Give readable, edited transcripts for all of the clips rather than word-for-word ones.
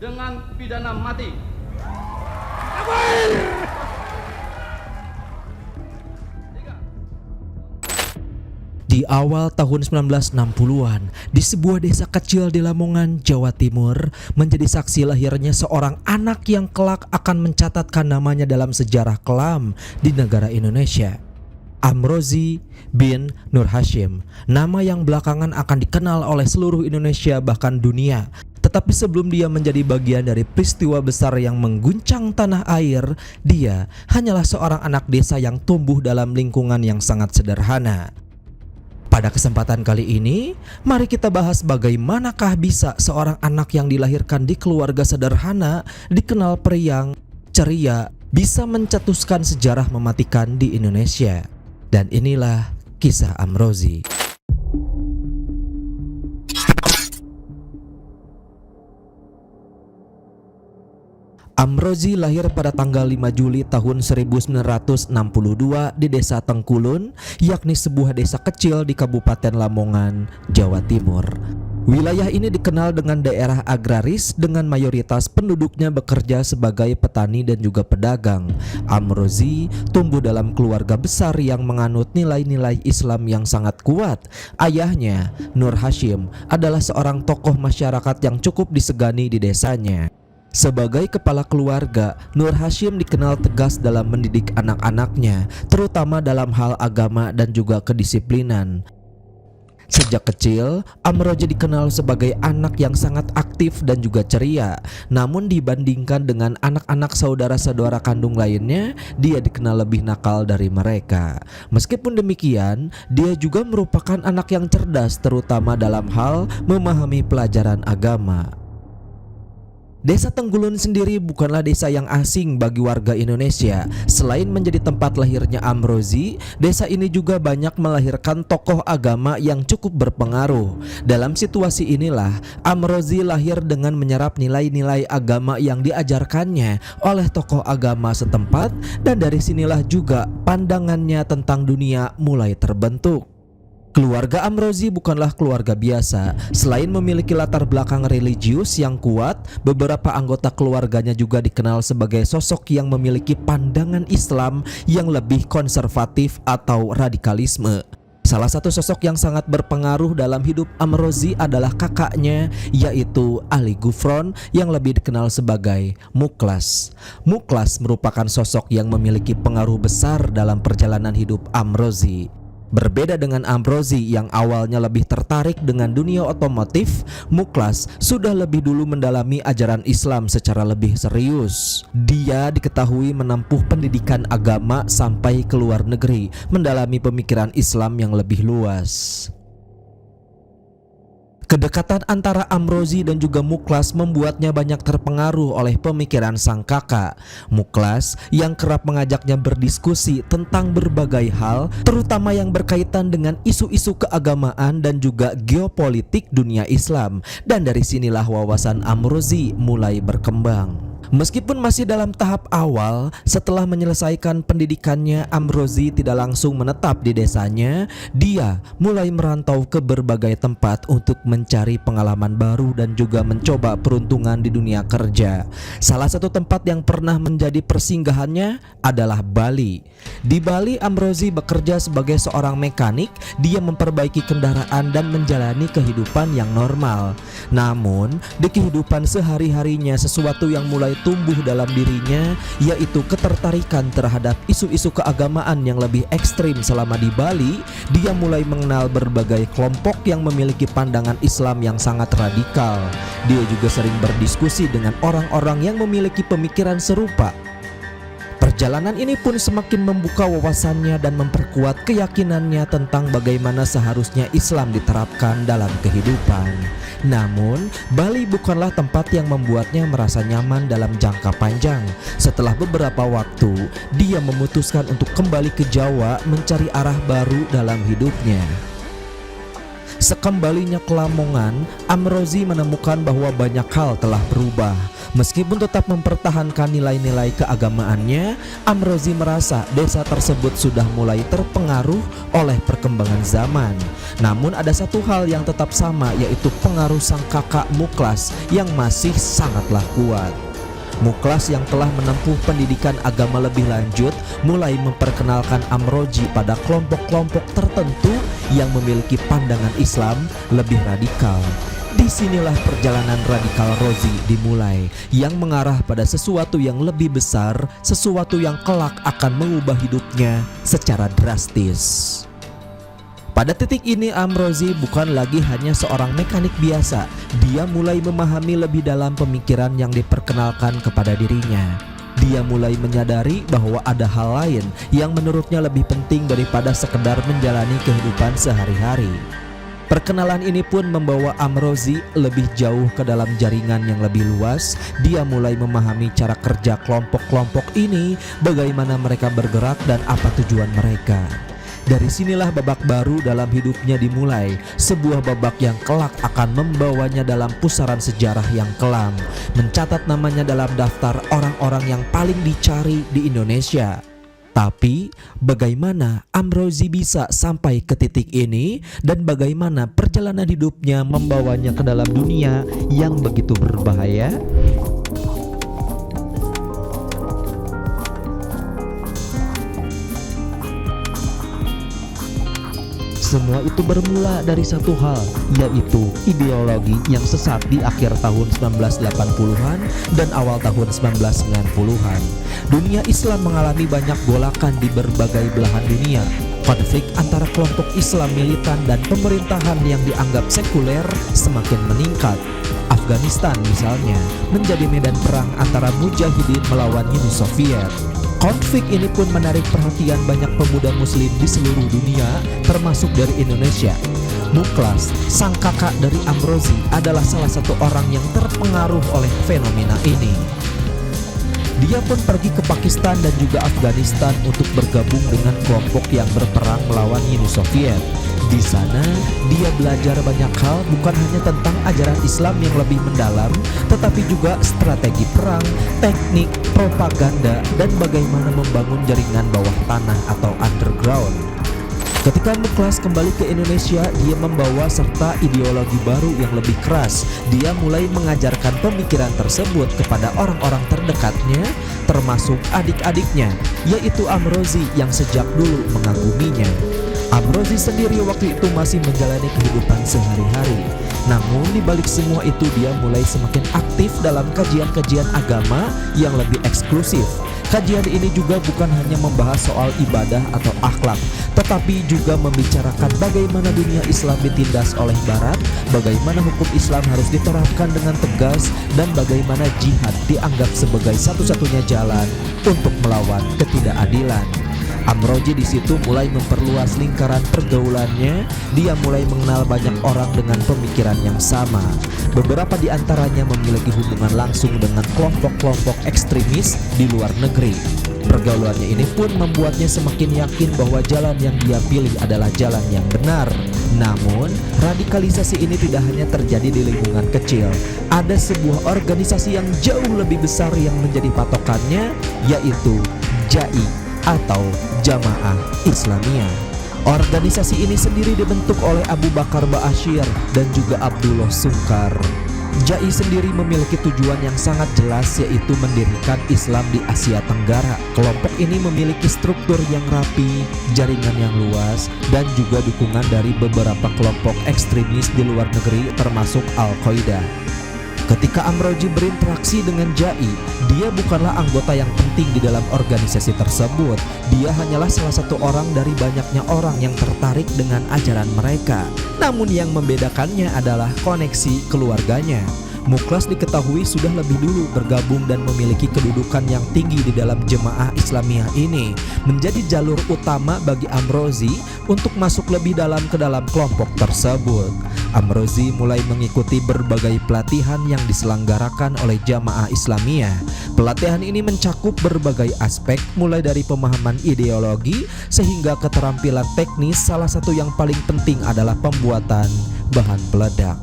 dengan pidana mati. Di awal tahun 1960-an, di sebuah desa kecil di Lamongan, Jawa Timur, menjadi saksi lahirnya seorang anak yang kelak akan mencatatkan namanya dalam sejarah kelam di negara Indonesia. Amrozi bin Nur Hashim, nama yang belakangan akan dikenal oleh seluruh Indonesia bahkan dunia. Tetapi sebelum dia menjadi bagian dari peristiwa besar yang mengguncang tanah air, dia hanyalah seorang anak desa yang tumbuh dalam lingkungan yang sangat sederhana. Pada kesempatan kali ini, mari kita bahas bagaimanakah bisa seorang anak yang dilahirkan di keluarga sederhana, dikenal periang, ceria, bisa mencetuskan sejarah mematikan di Indonesia. Dan inilah kisah Amrozi. Amrozi lahir pada tanggal 5 Juli tahun 1962 di Desa Tengkulun, yakni sebuah desa kecil di Kabupaten Lamongan, Jawa Timur. Wilayah ini dikenal dengan daerah agraris dengan mayoritas penduduknya bekerja sebagai petani dan juga pedagang. Amrozi tumbuh dalam keluarga besar yang menganut nilai-nilai Islam yang sangat kuat. Ayahnya, Nur Hashim, adalah seorang tokoh masyarakat yang cukup disegani di desanya. Sebagai kepala keluarga, Nur Hashim dikenal tegas dalam mendidik anak-anaknya, terutama dalam hal agama dan juga kedisiplinan. Sejak kecil, Amrozi dikenal sebagai anak yang sangat aktif dan juga ceria. Namun dibandingkan dengan anak-anak saudara-saudara kandung lainnya, dia dikenal lebih nakal dari mereka. Meskipun demikian, dia juga merupakan anak yang cerdas, terutama dalam hal memahami pelajaran agama. Desa Tengkulun sendiri bukanlah desa yang asing bagi warga Indonesia. Selain menjadi tempat lahirnya Amrozi, desa ini juga banyak melahirkan tokoh agama yang cukup berpengaruh. Dalam situasi inilah, Amrozi lahir dengan menyerap nilai-nilai agama yang diajarkannya oleh tokoh agama setempat, dan dari sinilah juga pandangannya tentang dunia mulai terbentuk. Keluarga Amrozi bukanlah keluarga biasa. Selain memiliki latar belakang religius yang kuat, beberapa anggota keluarganya juga dikenal sebagai sosok yang memiliki pandangan Islam yang lebih konservatif atau radikalisme. Salah satu sosok yang sangat berpengaruh dalam hidup Amrozi adalah kakaknya, yaitu Ali Gufron, yang lebih dikenal sebagai Muklas. Muklas merupakan sosok yang memiliki pengaruh besar dalam perjalanan hidup Amrozi. Berbeda dengan Amrozi yang awalnya lebih tertarik dengan dunia otomotif, Muklas sudah lebih dulu mendalami ajaran Islam secara lebih serius. Dia diketahui menempuh pendidikan agama sampai ke luar negeri, mendalami pemikiran Islam yang lebih luas. Kedekatan antara Amrozi dan juga Muklas membuatnya banyak terpengaruh oleh pemikiran sang kakak. Muklas yang kerap mengajaknya berdiskusi tentang berbagai hal, terutama yang berkaitan dengan isu-isu keagamaan dan juga geopolitik dunia Islam. Dan dari sinilah wawasan Amrozi mulai berkembang. Meskipun masih dalam tahap awal, setelah menyelesaikan pendidikannya, Amrozi tidak langsung menetap di desanya. Dia mulai merantau ke berbagai tempat untuk mencari pengalaman baru dan juga mencoba peruntungan di dunia kerja. Salah satu tempat yang pernah menjadi persinggahannya adalah Bali. Di Bali, Amrozi bekerja sebagai seorang mekanik. Dia memperbaiki kendaraan dan menjalani kehidupan yang normal. Namun, di kehidupan sehari-harinya, sesuatu yang mulai tumbuh dalam dirinya, yaitu ketertarikan terhadap isu-isu keagamaan yang lebih ekstrim. Selama di Bali, dia mulai mengenal berbagai kelompok yang memiliki pandangan Islam yang sangat radikal. Dia juga sering berdiskusi dengan orang-orang yang memiliki pemikiran serupa. Perjalanan ini pun semakin membuka wawasannya dan memperkuat keyakinannya tentang bagaimana seharusnya Islam diterapkan dalam kehidupan. Namun, Bali bukanlah tempat yang membuatnya merasa nyaman dalam jangka panjang. Setelah beberapa waktu, dia memutuskan untuk kembali ke Jawa mencari arah baru dalam hidupnya. Sekembalinya ke Lamongan, Amrozi menemukan bahwa banyak hal telah berubah. Meskipun tetap mempertahankan nilai-nilai keagamaannya, Amrozi merasa desa tersebut sudah mulai terpengaruh oleh perkembangan zaman. Namun ada satu hal yang tetap sama, yaitu pengaruh sang kakak Muklas yang masih sangatlah kuat. Muklas yang telah menempuh pendidikan agama lebih lanjut mulai memperkenalkan Amrozi pada kelompok-kelompok tertentu yang memiliki pandangan Islam lebih radikal. Disinilah perjalanan radikal Rozi dimulai, yang mengarah pada sesuatu yang lebih besar, sesuatu yang kelak akan mengubah hidupnya secara drastis. Pada titik ini Amrozi bukan lagi hanya seorang mekanik biasa. Dia mulai memahami lebih dalam pemikiran yang diperkenalkan kepada dirinya. Dia mulai menyadari bahwa ada hal lain yang menurutnya lebih penting daripada sekedar menjalani kehidupan sehari-hari. Perkenalan ini pun membawa Amrozi lebih jauh ke dalam jaringan yang lebih luas. Dia mulai memahami cara kerja kelompok-kelompok ini, bagaimana mereka bergerak dan apa tujuan mereka. Dari sinilah babak baru dalam hidupnya dimulai, sebuah babak yang kelak akan membawanya dalam pusaran sejarah yang kelam, mencatat namanya dalam daftar orang-orang yang paling dicari di Indonesia. Tapi bagaimana Amrozi bisa sampai ke titik ini, dan bagaimana perjalanan hidupnya membawanya ke dalam dunia yang begitu berbahaya? Semua itu bermula dari satu hal, yaitu ideologi yang sesat di akhir tahun 1980-an dan awal tahun 1990-an. Dunia Islam mengalami banyak golakan di berbagai belahan dunia. Konflik antara kelompok Islam militan dan pemerintahan yang dianggap sekuler semakin meningkat. Afghanistan misalnya menjadi medan perang antara mujahidin melawan Uni Soviet. Konflik ini pun menarik perhatian banyak pemuda muslim di seluruh dunia, termasuk dari Indonesia. Muklas, sang kakak dari Amrozi, adalah salah satu orang yang terpengaruh oleh fenomena ini. Dia pun pergi ke Pakistan dan juga Afghanistan untuk bergabung dengan kelompok yang berperang melawan Uni Soviet. Di sana, dia belajar banyak hal, bukan hanya tentang ajaran Islam yang lebih mendalam, tetapi juga strategi perang, teknik, propaganda, dan bagaimana membangun jaringan bawah tanah atau underground. Ketika Muklas kembali ke Indonesia, dia membawa serta ideologi baru yang lebih keras. Dia mulai mengajarkan pemikiran tersebut kepada orang-orang terdekatnya, termasuk adik-adiknya, yaitu Amrozi yang sejak dulu mengaguminya. Amrozi sendiri waktu itu masih menjalani kehidupan sehari-hari. Namun di balik semua itu dia mulai semakin aktif dalam kajian-kajian agama yang lebih eksklusif. Kajian ini juga bukan hanya membahas soal ibadah atau akhlak, tetapi juga membicarakan bagaimana dunia Islam ditindas oleh Barat, bagaimana hukum Islam harus diterapkan dengan tegas, dan bagaimana jihad dianggap sebagai satu-satunya jalan untuk melawan ketidakadilan. Amrozi di situ mulai memperluas lingkaran pergaulannya. Dia mulai mengenal banyak orang dengan pemikiran yang sama. Beberapa di antaranya memiliki hubungan langsung dengan kelompok-kelompok ekstremis di luar negeri. Pergaulannya ini pun membuatnya semakin yakin bahwa jalan yang dia pilih adalah jalan yang benar. Namun, radikalisasi ini tidak hanya terjadi di lingkungan kecil. Ada sebuah organisasi yang jauh lebih besar yang menjadi patokannya, yaitu JAI atau Jamaah Islamiyah. Organisasi ini sendiri dibentuk oleh Abu Bakar Ba'asyir dan juga Abdullah Sungkar. JAI sendiri memiliki tujuan yang sangat jelas, yaitu mendirikan Islam di Asia Tenggara. Kelompok ini memiliki struktur yang rapi, jaringan yang luas, dan juga dukungan dari beberapa kelompok ekstremis di luar negeri termasuk Al-Qaeda. Ketika Amrozi berinteraksi dengan JAI, dia bukanlah anggota yang penting di dalam organisasi tersebut. Dia hanyalah salah satu orang dari banyaknya orang yang tertarik dengan ajaran mereka. Namun yang membedakannya adalah koneksi keluarganya. Muklas diketahui sudah lebih dulu bergabung dan memiliki kedudukan yang tinggi di dalam jemaah Islamiyah ini, menjadi jalur utama bagi Amrozi untuk masuk lebih dalam ke dalam kelompok tersebut. Amrozi mulai mengikuti berbagai pelatihan yang diselenggarakan oleh jamaah Islamiyah. Pelatihan ini mencakup berbagai aspek, mulai dari pemahaman ideologi sehingga keterampilan teknis. Salah satu yang paling penting adalah pembuatan bahan peledak.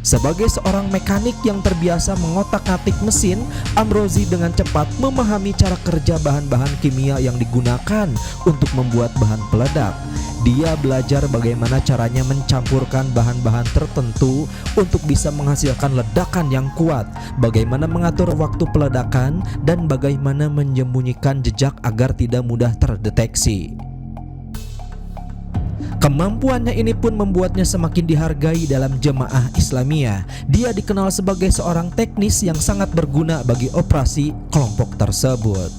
Sebagai seorang mekanik yang terbiasa mengotak-atik mesin, Amrozi dengan cepat memahami cara kerja bahan-bahan kimia yang digunakan untuk membuat bahan peledak. Dia belajar bagaimana caranya mencampurkan bahan-bahan tertentu untuk bisa menghasilkan ledakan yang kuat, bagaimana mengatur waktu peledakan, dan bagaimana menyembunyikan jejak agar tidak mudah terdeteksi. Kemampuannya ini pun membuatnya semakin dihargai dalam jemaah Islamiyah. Dia dikenal sebagai seorang teknis yang sangat berguna bagi operasi kelompok tersebut.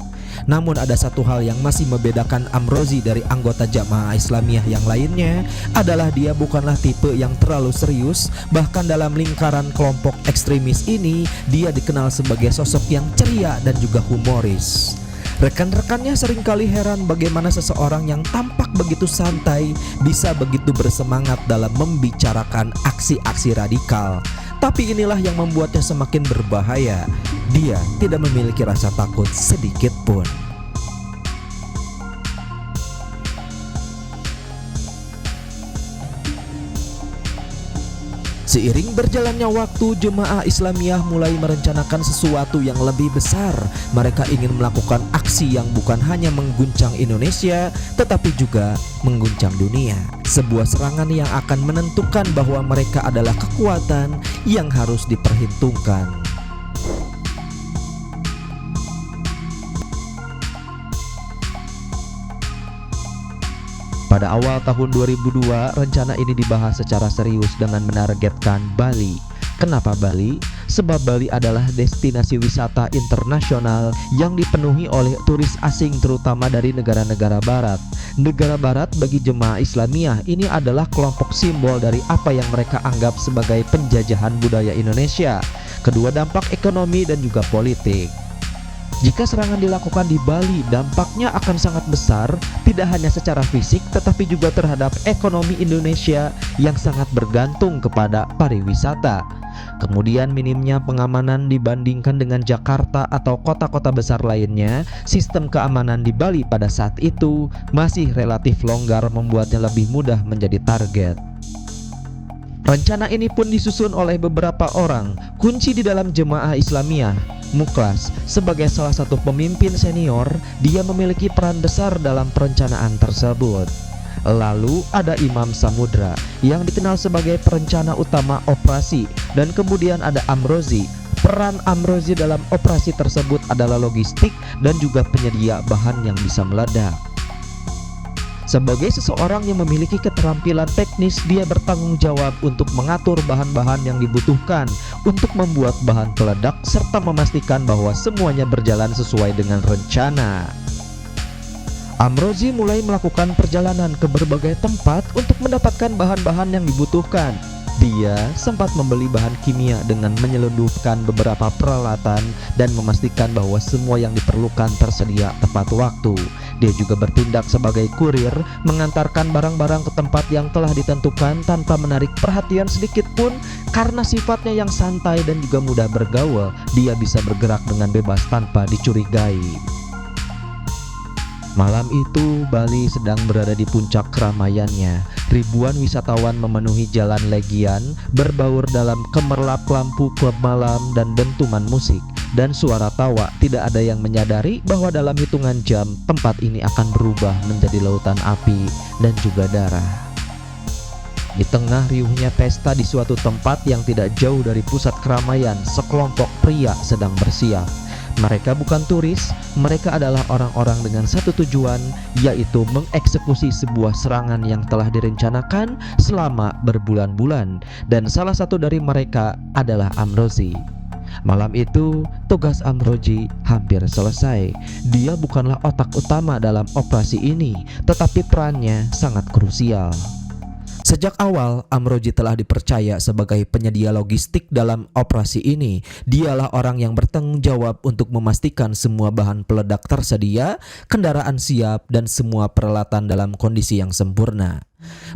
Namun ada satu hal yang masih membedakan Amrozi dari anggota jamaah Islamiyah yang lainnya, adalah dia bukanlah tipe yang terlalu serius. Bahkan dalam lingkaran kelompok ekstremis ini, dia dikenal sebagai sosok yang ceria dan juga humoris. Rekan-rekannya seringkali heran bagaimana seseorang yang tampak begitu santai bisa begitu bersemangat dalam membicarakan aksi-aksi radikal. Tapi inilah yang membuatnya semakin berbahaya. Dia tidak memiliki rasa takut sedikit pun. Seiring berjalannya waktu, jemaah Islamiyah mulai merencanakan sesuatu yang lebih besar. Mereka ingin melakukan aksi yang bukan hanya mengguncang Indonesia, tetapi juga mengguncang dunia. Sebuah serangan yang akan menentukan bahwa mereka adalah kekuatan yang harus diperhitungkan. Pada awal tahun 2002, rencana ini dibahas secara serius dengan menargetkan Bali. Kenapa Bali? Sebab Bali adalah destinasi wisata internasional yang dipenuhi oleh turis asing, terutama dari negara-negara barat. Negara barat bagi jemaah Islamiyah ini adalah kelompok simbol dari apa yang mereka anggap sebagai penjajahan budaya Indonesia. Kedua, dampak ekonomi dan juga politik. Jika serangan dilakukan di Bali, dampaknya akan sangat besar, tidak hanya secara fisik tetapi juga terhadap ekonomi Indonesia yang sangat bergantung kepada pariwisata. Kemudian minimnya pengamanan dibandingkan dengan Jakarta atau kota-kota besar lainnya. Sistem keamanan di Bali pada saat itu masih relatif longgar, membuatnya lebih mudah menjadi target. Rencana ini pun disusun oleh beberapa orang kunci di dalam jemaah Islamiyah. Muklas sebagai salah satu pemimpin senior, dia memiliki peran besar dalam perencanaan tersebut. Lalu ada Imam Samudra yang dikenal sebagai perencana utama operasi, dan kemudian ada Amrozi. Peran Amrozi dalam operasi tersebut adalah logistik dan juga penyedia bahan yang bisa meledak. Sebagai seseorang yang memiliki keterampilan teknis, dia bertanggung jawab untuk mengatur bahan-bahan yang dibutuhkan untuk membuat bahan peledak serta memastikan bahwa semuanya berjalan sesuai dengan rencana. Amrozi mulai melakukan perjalanan ke berbagai tempat untuk mendapatkan bahan-bahan yang dibutuhkan. Dia sempat membeli bahan kimia dengan menyelundupkan beberapa peralatan dan memastikan bahwa semua yang diperlukan tersedia tepat waktu. Dia juga bertindak sebagai kurir, mengantarkan barang-barang ke tempat yang telah ditentukan tanpa menarik perhatian sedikit pun. Karena sifatnya yang santai dan juga mudah bergaul, dia bisa bergerak dengan bebas tanpa dicurigai. Malam itu Bali sedang berada di puncak keramaiannya. Ribuan wisatawan memenuhi jalan Legian, berbaur dalam gemerlap lampu klub malam dan dentuman musik dan suara tawa. Tidak ada yang menyadari bahwa dalam hitungan jam tempat ini akan berubah menjadi lautan api dan juga darah. Di tengah riuhnya pesta di suatu tempat yang tidak jauh dari pusat keramaian, sekelompok pria sedang bersiap. Mereka bukan turis, mereka adalah orang-orang dengan satu tujuan, yaitu mengeksekusi sebuah serangan yang telah direncanakan selama berbulan-bulan. Dan salah satu dari mereka adalah Amrozi. Malam itu, tugas Amrozi hampir selesai. Dia bukanlah otak utama dalam operasi ini, tetapi perannya sangat krusial. Sejak awal, Amrozi telah dipercaya sebagai penyedia logistik dalam operasi ini. Dialah orang yang bertanggung jawab untuk memastikan semua bahan peledak tersedia, kendaraan siap, dan semua peralatan dalam kondisi yang sempurna.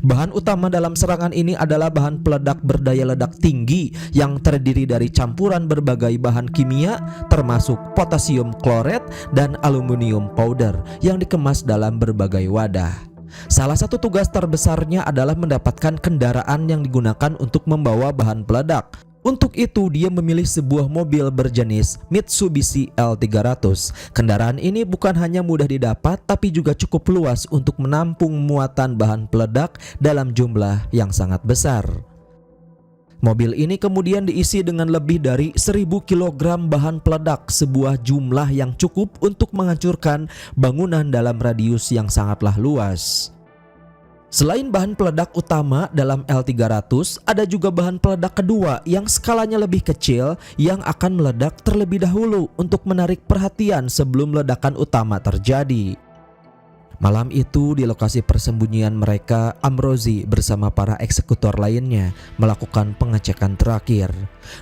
Bahan utama dalam serangan ini adalah bahan peledak berdaya ledak tinggi yang terdiri dari campuran berbagai bahan kimia termasuk potasium kloret dan aluminium powder yang dikemas dalam berbagai wadah. Salah satu tugas terbesarnya adalah mendapatkan kendaraan yang digunakan untuk membawa bahan peledak. Untuk itu dia memilih sebuah mobil berjenis Mitsubishi L300. Kendaraan ini bukan hanya mudah didapat tapi juga cukup luas untuk menampung muatan bahan peledak dalam jumlah yang sangat besar. Mobil ini kemudian diisi dengan lebih dari 1000 kg bahan peledak, sebuah jumlah yang cukup untuk menghancurkan bangunan dalam radius yang sangatlah luas. Selain bahan peledak utama dalam L300, ada juga bahan peledak kedua yang skalanya lebih kecil yang akan meledak terlebih dahulu untuk menarik perhatian sebelum ledakan utama terjadi. Malam itu di lokasi persembunyian mereka, Amrozi bersama para eksekutor lainnya melakukan pengecekan terakhir.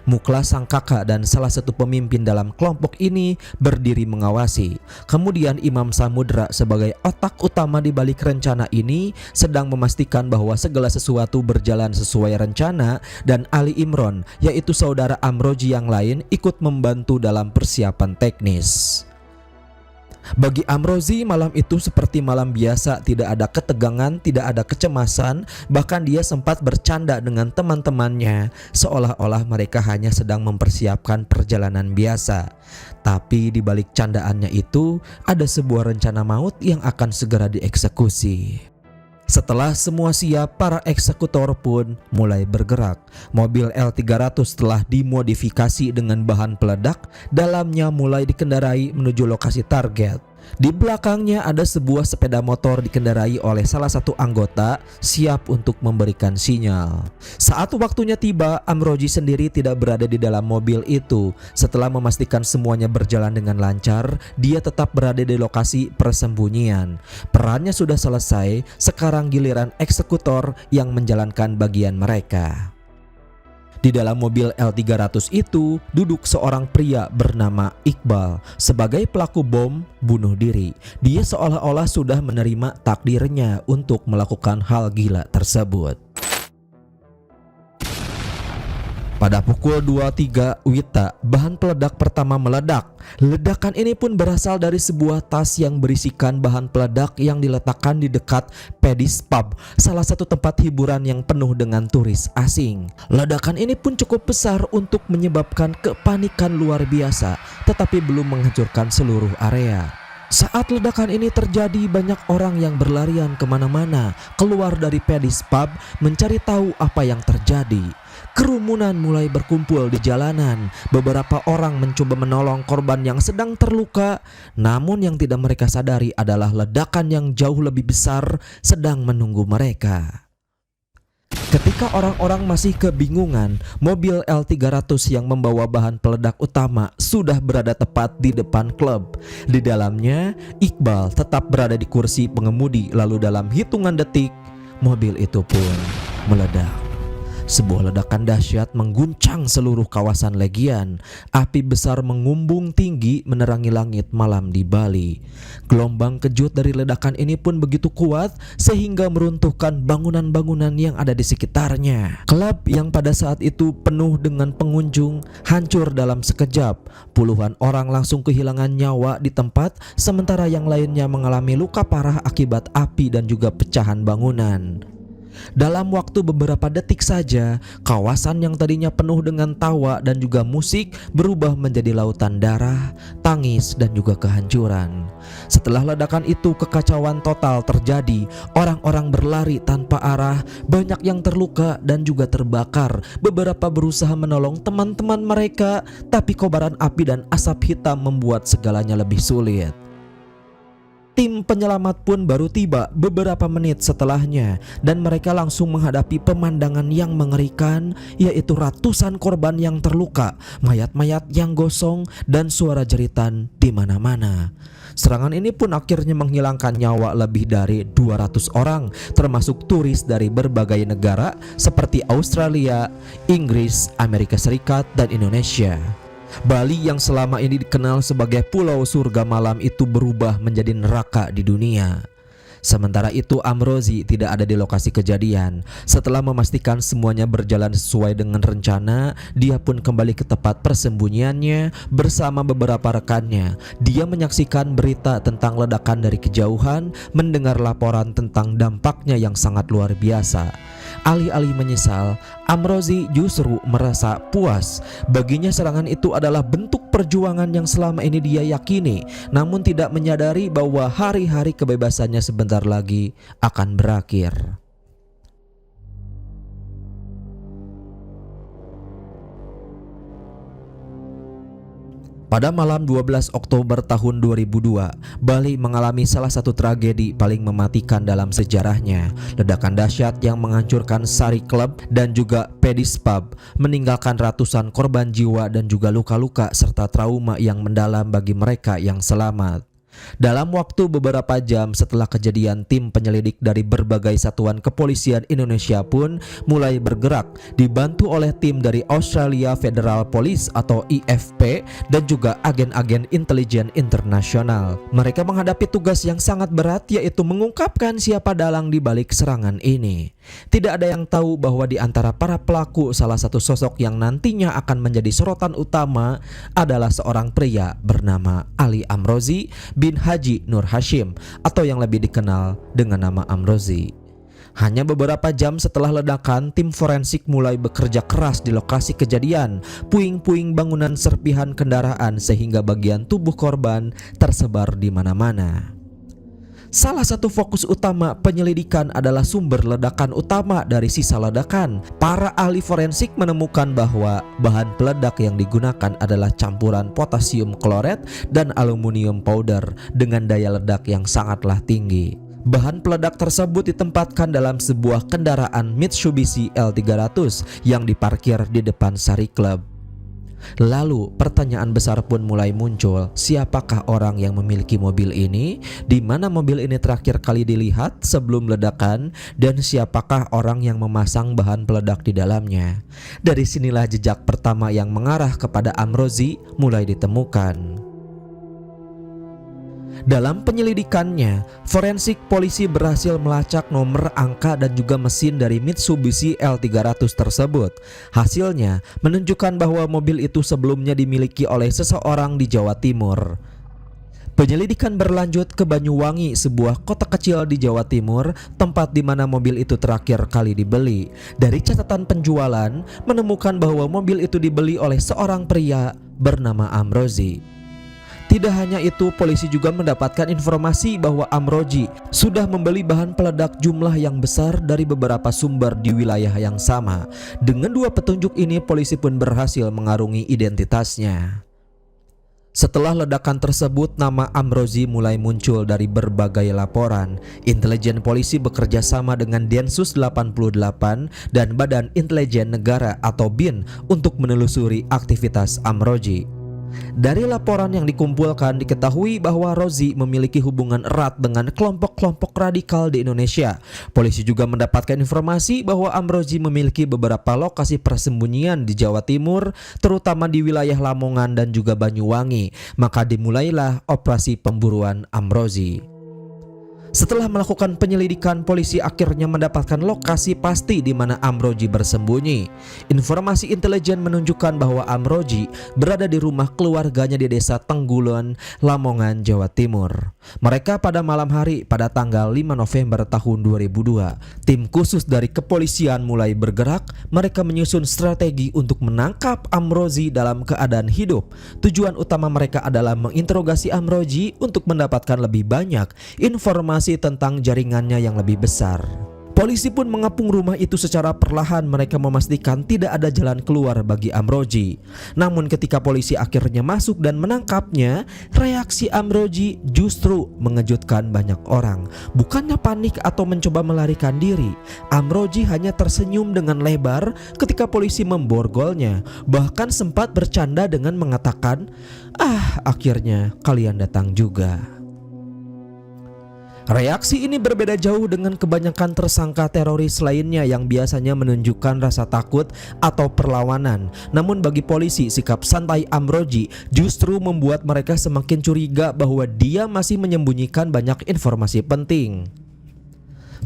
Muklas sang kakak dan salah satu pemimpin dalam kelompok ini berdiri mengawasi. Kemudian Imam Samudra sebagai otak utama di balik rencana ini sedang memastikan bahwa segala sesuatu berjalan sesuai rencana, dan Ali Imron, yaitu saudara Amrozi yang lain, ikut membantu dalam persiapan teknis. Bagi Amrozi, malam itu seperti malam biasa, tidak ada ketegangan, tidak ada kecemasan, bahkan dia sempat bercanda dengan teman-temannya seolah-olah mereka hanya sedang mempersiapkan perjalanan biasa. Tapi di balik candaannya itu ada sebuah rencana maut yang akan segera dieksekusi. Setelah semua siap, para eksekutor pun mulai bergerak. Mobil L300 telah dimodifikasi dengan bahan peledak, dalamnya mulai dikendarai menuju lokasi target. Di belakangnya ada sebuah sepeda motor dikendarai oleh salah satu anggota, siap untuk memberikan sinyal. Saat waktunya tiba, Amrozi sendiri tidak berada di dalam mobil itu. Setelah memastikan semuanya berjalan dengan lancar, dia tetap berada di lokasi persembunyian. Perannya sudah selesai, sekarang giliran eksekutor yang menjalankan bagian mereka. Di dalam mobil L300 itu duduk seorang pria bernama Iqbal sebagai pelaku bom bunuh diri. Dia seolah-olah sudah menerima takdirnya untuk melakukan hal gila tersebut. Pada pukul 23 WITA, bahan peledak pertama meledak. Ledakan ini pun berasal dari sebuah tas yang berisikan bahan peledak yang diletakkan di dekat Paddy's Pub, salah satu tempat hiburan yang penuh dengan turis asing. Ledakan ini pun cukup besar untuk menyebabkan kepanikan luar biasa, tetapi belum menghancurkan seluruh area. Saat ledakan ini terjadi, banyak orang yang berlarian kemana-mana keluar dari Paddy's Pub mencari tahu apa yang terjadi. Kerumunan mulai berkumpul di jalanan. Beberapa orang mencoba menolong korban yang sedang terluka, namun yang tidak mereka sadari adalah ledakan yang jauh lebih besar sedang menunggu mereka. Ketika orang-orang masih kebingungan, mobil L300 yang membawa bahan peledak utama sudah berada tepat di depan klub. Di dalamnya, Iqbal tetap berada di kursi pengemudi, lalu dalam hitungan detik, mobil itu pun meledak. Sebuah ledakan dahsyat mengguncang seluruh kawasan Legian. Api besar mengumbung tinggi menerangi langit malam di Bali. Gelombang kejut dari ledakan ini pun begitu kuat sehingga meruntuhkan bangunan-bangunan yang ada di sekitarnya. Klub yang pada saat itu penuh dengan pengunjung hancur dalam sekejap. Puluhan orang langsung kehilangan nyawa di tempat, sementara yang lainnya mengalami luka parah akibat api dan juga pecahan bangunan. Dalam waktu beberapa detik saja, kawasan yang tadinya penuh dengan tawa dan juga musik berubah menjadi lautan darah, tangis, dan juga kehancuran. Setelah ledakan itu, kekacauan total terjadi. Orang-orang berlari tanpa arah, banyak yang terluka dan juga terbakar. Beberapa berusaha menolong teman-teman mereka, tapi kobaran api dan asap hitam membuat segalanya lebih sulit. Tim penyelamat pun baru tiba beberapa menit setelahnya, dan mereka langsung menghadapi pemandangan yang mengerikan, yaitu ratusan korban yang terluka, mayat-mayat yang gosong, dan suara jeritan di mana-mana. Serangan ini pun akhirnya menghilangkan nyawa lebih dari 200 orang, termasuk turis dari berbagai negara seperti Australia, Inggris, Amerika Serikat, dan Indonesia. Bali yang selama ini dikenal sebagai pulau surga malam itu berubah menjadi neraka di dunia. Sementara itu Amrozi tidak ada di lokasi kejadian. Setelah memastikan semuanya berjalan sesuai dengan rencana, dia pun kembali ke tempat persembunyiannya bersama beberapa rekannya. Dia menyaksikan berita tentang ledakan dari kejauhan, mendengar laporan tentang dampaknya yang sangat luar biasa. Alih-alih menyesal, Amrozi justru merasa puas. Baginya serangan itu adalah bentuk perjuangan yang selama ini dia yakini, namun tidak menyadari bahwa hari-hari kebebasannya sebentar lagi akan berakhir. Pada malam 12 Oktober tahun 2002, Bali mengalami salah satu tragedi paling mematikan dalam sejarahnya. Ledakan dahsyat yang menghancurkan Sari Club dan juga Pedis Pub, meninggalkan ratusan korban jiwa dan juga luka-luka serta trauma yang mendalam bagi mereka yang selamat. Dalam waktu beberapa jam setelah kejadian, tim penyelidik dari berbagai satuan kepolisian Indonesia pun mulai bergerak, dibantu oleh tim dari Australia Federal Police atau IFP dan juga agen-agen intelijen internasional. Mereka menghadapi tugas yang sangat berat, yaitu mengungkapkan siapa dalang di balik serangan ini. Tidak ada yang tahu bahwa di antara para pelaku, salah satu sosok yang nantinya akan menjadi sorotan utama adalah seorang pria bernama Ali Amrozi bin Haji Nur Hashim atau yang lebih dikenal dengan nama Amrozi. Hanya beberapa jam setelah ledakan, tim forensik mulai bekerja keras di lokasi kejadian. Puing-puing bangunan, serpihan kendaraan sehingga bagian tubuh korban tersebar di mana-mana. Salah satu fokus utama penyelidikan adalah sumber ledakan utama dari sisa ledakan. Para ahli forensik menemukan bahwa bahan peledak yang digunakan adalah campuran potasium kloret dan aluminium powder dengan daya ledak yang sangatlah tinggi. Bahan peledak tersebut ditempatkan dalam sebuah kendaraan Mitsubishi L300 yang diparkir di depan Sari Club. Lalu pertanyaan besar pun mulai muncul, siapakah orang yang memiliki mobil ini, di mana mobil ini terakhir kali dilihat sebelum ledakan, dan siapakah orang yang memasang bahan peledak di dalamnya. Dari sinilah jejak pertama yang mengarah kepada Amrozi mulai ditemukan. Dalam penyelidikannya, forensik polisi berhasil melacak nomor, angka, dan juga mesin dari Mitsubishi L300 tersebut. Hasilnya menunjukkan bahwa mobil itu sebelumnya dimiliki oleh seseorang di Jawa Timur. Penyelidikan berlanjut ke Banyuwangi, sebuah kota kecil di Jawa Timur, tempat di mana mobil itu terakhir kali dibeli. Dari catatan penjualan, menemukan bahwa mobil itu dibeli oleh seorang pria bernama Amrozi. Tidak hanya itu, polisi juga mendapatkan informasi bahwa Amrozi sudah membeli bahan peledak jumlah yang besar dari beberapa sumber di wilayah yang sama. Dengan dua petunjuk ini, polisi pun berhasil mengarungi identitasnya. Setelah ledakan tersebut, nama Amrozi mulai muncul dari berbagai laporan. Intelijen polisi bekerja sama dengan Densus 88 dan Badan Intelijen Negara atau BIN untuk menelusuri aktivitas Amrozi. Dari laporan yang dikumpulkan, diketahui bahwa Rozi memiliki hubungan erat dengan kelompok-kelompok radikal di Indonesia. Polisi juga mendapatkan informasi bahwa Amrozi memiliki beberapa lokasi persembunyian di Jawa Timur, terutama di wilayah Lamongan dan juga Banyuwangi. Maka dimulailah operasi pemburuan Amrozi. Setelah melakukan penyelidikan, polisi akhirnya mendapatkan lokasi pasti di mana Amrozi bersembunyi. Informasi intelijen menunjukkan bahwa Amrozi berada di rumah keluarganya di Desa Tenggulon, Lamongan, Jawa Timur. Mereka pada malam hari pada tanggal 5 November tahun 2002, tim khusus dari kepolisian mulai bergerak. Mereka menyusun strategi untuk menangkap Amrozi dalam keadaan hidup. Tujuan utama mereka adalah menginterogasi Amrozi untuk mendapatkan lebih banyak informasi tentang jaringannya yang lebih besar. Polisi pun mengepung rumah itu secara perlahan. Mereka memastikan tidak ada jalan keluar bagi Amrozi. Namun ketika polisi akhirnya masuk dan menangkapnya, reaksi Amrozi justru mengejutkan banyak orang. Bukannya panik atau mencoba melarikan diri, Amrozi hanya tersenyum dengan lebar ketika polisi memborgolnya. Bahkan sempat bercanda dengan mengatakan, "Ah, akhirnya kalian datang juga." Reaksi ini berbeda jauh dengan kebanyakan tersangka teroris lainnya yang biasanya menunjukkan rasa takut atau perlawanan. Namun bagi polisi, sikap santai Amrozi justru membuat mereka semakin curiga bahwa dia masih menyembunyikan banyak informasi penting.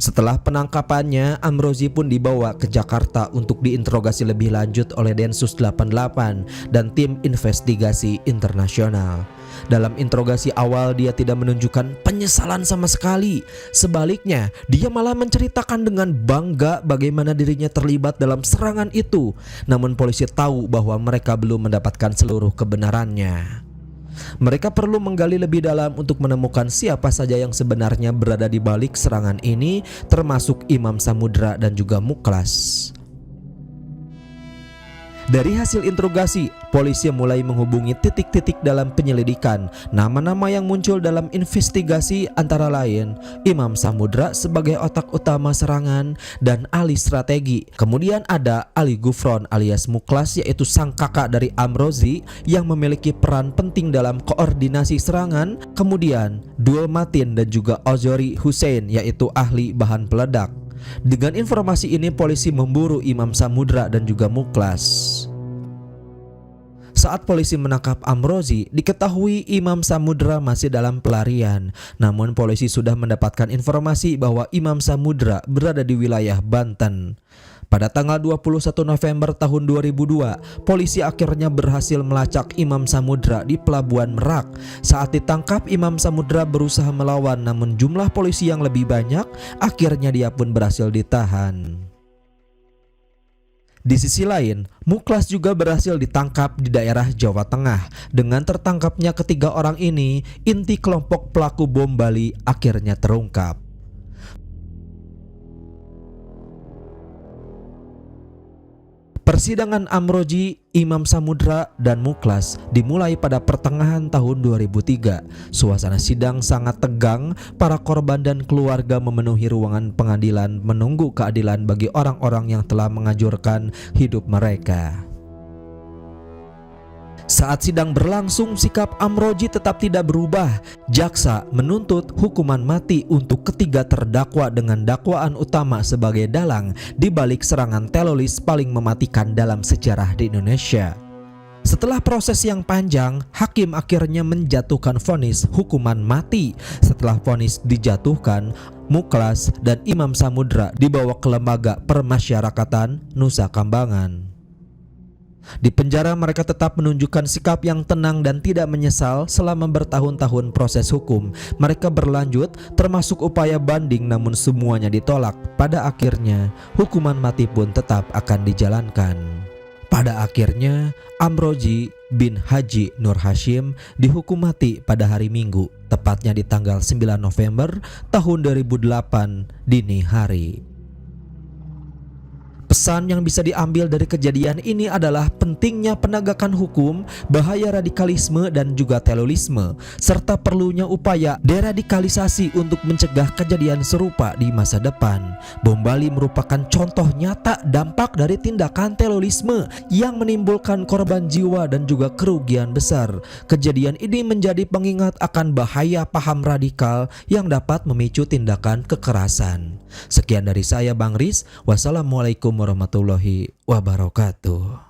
Setelah penangkapannya, Amrozi pun dibawa ke Jakarta untuk diinterogasi lebih lanjut oleh Densus 88 dan tim investigasi internasional. Dalam interogasi awal dia tidak menunjukkan penyesalan sama sekali. Sebaliknya, dia malah menceritakan dengan bangga bagaimana dirinya terlibat dalam serangan itu. Namun polisi tahu bahwa mereka belum mendapatkan seluruh kebenarannya. Mereka perlu menggali lebih dalam untuk menemukan siapa saja yang sebenarnya berada di balik serangan ini, termasuk Imam Samudra dan juga Muklas. Dari hasil interogasi, polisi mulai menghubungi titik-titik dalam penyelidikan. Nama-nama yang muncul dalam investigasi antara lain Imam Samudra sebagai otak utama serangan dan ahli strategi. Kemudian ada Ali Gufron alias Muklas, yaitu sang kakak dari Amrozi yang memiliki peran penting dalam koordinasi serangan. Kemudian Dul Matin dan juga Ozori Hussein, yaitu ahli bahan peledak. Dengan informasi ini polisi memburu Imam Samudra dan juga Muklas. Saat polisi menangkap Amrozi, diketahui Imam Samudra masih dalam pelarian. Namun polisi sudah mendapatkan informasi bahwa Imam Samudra berada di wilayah Banten. Pada tanggal 21 November tahun 2002, polisi akhirnya berhasil melacak Imam Samudra di Pelabuhan Merak. Saat ditangkap, Imam Samudra berusaha melawan, namun jumlah polisi yang lebih banyak, akhirnya dia pun berhasil ditahan. Di sisi lain, Muklas juga berhasil ditangkap di daerah Jawa Tengah. Dengan tertangkapnya ketiga orang ini, inti kelompok pelaku bom Bali akhirnya terungkap. Persidangan Amrozi, Imam Samudra, dan Muklas dimulai pada pertengahan tahun 2003. Suasana sidang sangat tegang, para korban dan keluarga memenuhi ruangan pengadilan menunggu keadilan bagi orang-orang yang telah menghancurkan hidup mereka. Saat sidang berlangsung, sikap Amrozi tetap tidak berubah. Jaksa menuntut hukuman mati untuk ketiga terdakwa dengan dakwaan utama sebagai dalang di balik serangan teroris paling mematikan dalam sejarah di Indonesia. Setelah proses yang panjang, hakim akhirnya menjatuhkan vonis hukuman mati. Setelah vonis dijatuhkan, Muklas dan Imam Samudra dibawa ke lembaga permasyarakatan Nusa Kambangan. Di penjara mereka tetap menunjukkan sikap yang tenang dan tidak menyesal selama bertahun-tahun proses hukum. Mereka berlanjut termasuk upaya banding, namun semuanya ditolak. Pada akhirnya hukuman mati pun tetap akan dijalankan. Pada akhirnya Amrozi bin Haji Nur Hashim dihukum mati pada hari Minggu, tepatnya di tanggal 9 November tahun 2008 dini hari. Pesan yang bisa diambil dari kejadian ini adalah pentingnya penegakan hukum, bahaya radikalisme dan juga terorisme, serta perlunya upaya deradikalisasi untuk mencegah kejadian serupa di masa depan. Bom Bali merupakan contoh nyata dampak dari tindakan terorisme yang menimbulkan korban jiwa dan juga kerugian besar. Kejadian ini menjadi pengingat akan bahaya paham radikal yang dapat memicu tindakan kekerasan. Sekian dari saya, Bang Riz. Wassalamualaikum warahmatullahi wabarakatuh.